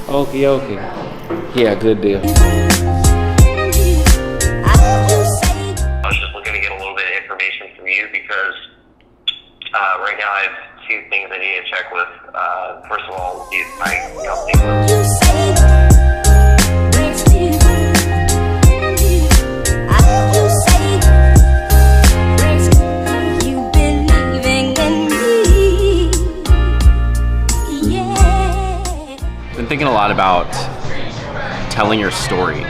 Okie dokie. Yeah, good deal. I was just looking to get a little bit of information from you because right now I have two things I need to check with. First of all, my company. Been thinking a lot about telling your story.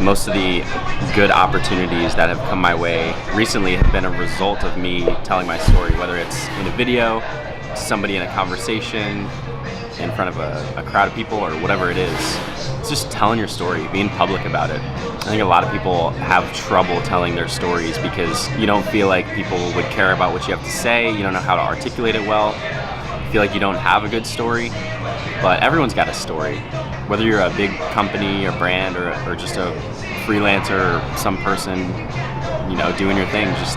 Most of the good opportunities that have come my way recently have been a result of me telling my story, whether it's in a video, somebody in a conversation, in front of a crowd of people, or whatever it is. It's just telling your story, being public about it. I think a lot of people have trouble telling their stories because you don't feel like people would care about what you have to say, you don't know how to articulate it well, you feel like you don't have a good story. But everyone's got a story. Whether you're a big company or brand or just a freelancer or some person, you know, doing your thing, just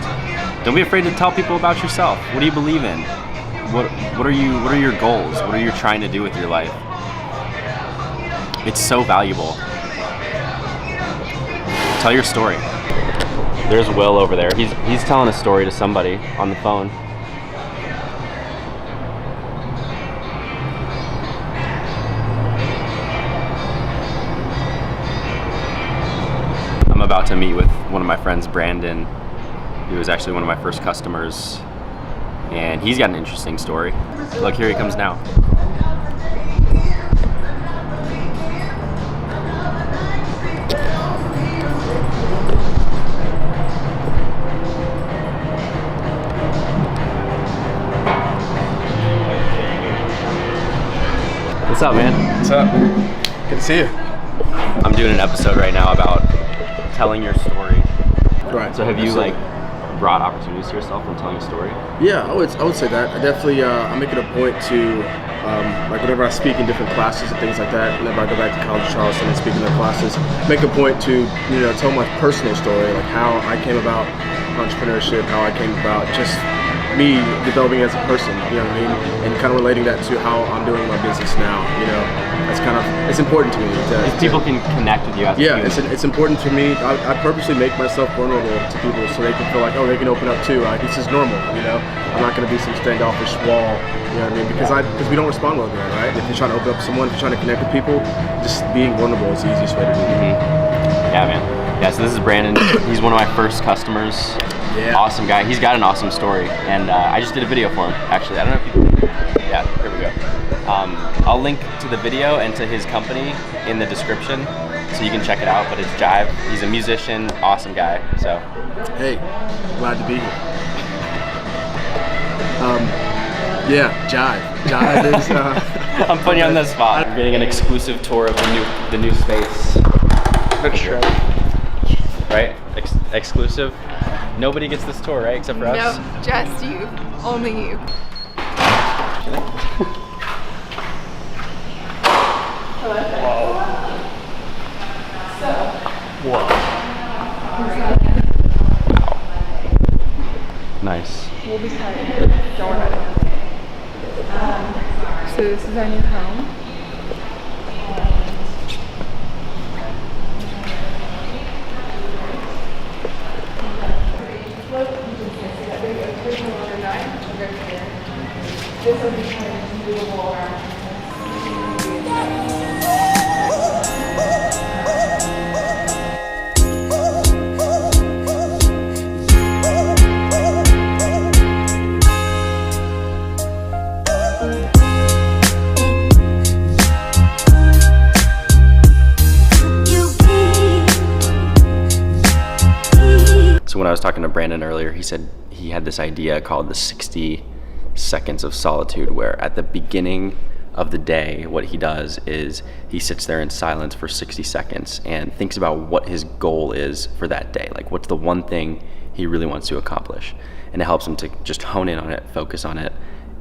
don't be afraid to tell people about yourself. What do you believe in? What are your goals? What are you trying to do with your life? It's so valuable. Tell your story. There's Will over there. He's telling a story to somebody on the phone. I'm about to meet with one of my friends, Brandon. He was actually one of my first customers, and he's got an interesting story. Look, here he comes now. What's up, man? What's up? Good to see you. I'm doing an episode right now about telling your story. Right. So have you brought opportunities to yourself from telling a story? Yeah, I would say that. I definitely I make it a point to like whenever I speak in different classes and things like that. Whenever I go back to College of Charleston and speak in their classes, make a point to tell my personal story, like how I came about entrepreneurship, how I came about just me developing as a person, you know what I mean, and kind of relating that to how I'm doing my business now. That's it's important to me. People can connect with you as a human. It's important to me. I purposely make myself vulnerable to people so they can feel like, oh, they can open up too. Like, this is normal, I'm not going to be some standoffish wall, you know what I mean? Because we don't respond well to that, right? If you're trying to open up someone, if you're trying to connect with people, just being vulnerable is the easiest way to do it. Yeah, man. Yeah, so this is Brandon. He's one of my first customers. Yeah. Awesome guy. He's got an awesome story, and I just did a video for him. Actually, I don't know if you. Yeah, here we go. I'll link to the video and to his company in the description, so you can check it out. But it's Jive. He's a musician, awesome guy. So. Hey, glad to be here. Yeah, Jive. Jive is. I'm putting you on the spot. We're getting an exclusive tour of the new space. That's true. Right? Exclusive. Nobody gets this tour, right? Except for us? No, just you. Only you. Hello. Whoa. Nice. We'll be tired. Don't worry about it. So this is our new home. This will be kind of movable around. So when I was talking to Brandon earlier, he said he had this idea called the 60 seconds of solitude, where at the beginning of the day, what he does is he sits there in silence for 60 seconds and thinks about what his goal is for that day. Like, what's the one thing he really wants to accomplish? And it helps him to just hone in on it, focus on it,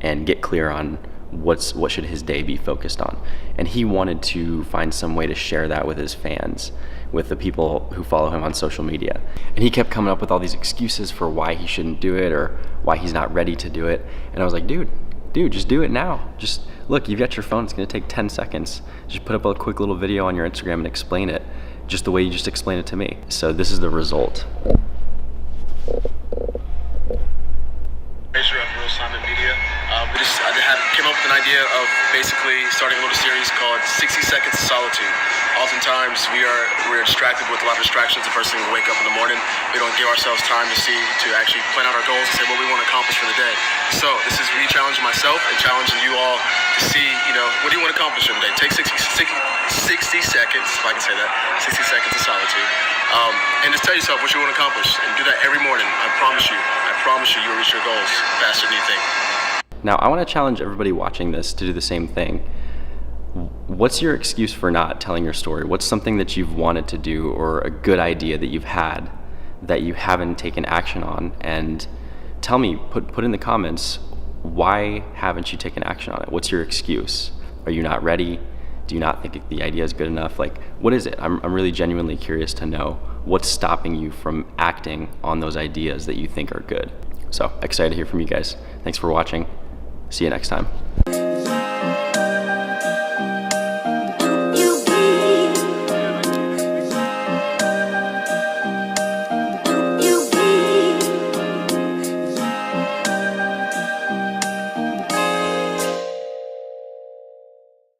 and get clear on what should his day be focused on. And he wanted to find some way to share that with his fans, with the people who follow him on social media. And he kept coming up with all these excuses for why he shouldn't do it or why he's not ready to do it. And I was like, dude, dude, just do it now. Just look, you've got your phone, it's gonna take 10 seconds. Just put up a quick little video on your Instagram and explain it just the way you just explained it to me. So this is the result. Fraser at realsimon.media. I came up with an idea of basically starting a little series called 60 Seconds of Solitude. Oftentimes we're distracted with a lot of distractions the first thing we wake up in the morning. We don't give ourselves time to actually plan out our goals and say what we want to accomplish for the day. So this is me challenging myself and challenging you all to see, what do you want to accomplish in the day? Take 60 seconds, if I can say that, 60 seconds of solitude. And just tell yourself what you want to accomplish and do that every morning. I promise you, you'll reach your goals faster than you think. Now, I want to challenge everybody watching this to do the same thing. What's your excuse for not telling your story? What's something that you've wanted to do or a good idea that you've had that you haven't taken action on? And tell me, put in the comments, why haven't you taken action on it? What's your excuse? Are you not ready? Do you not think the idea is good enough? Like, what is it? I'm really genuinely curious to know what's stopping you from acting on those ideas that you think are good. So excited to hear from you guys. Thanks for watching. See you next time.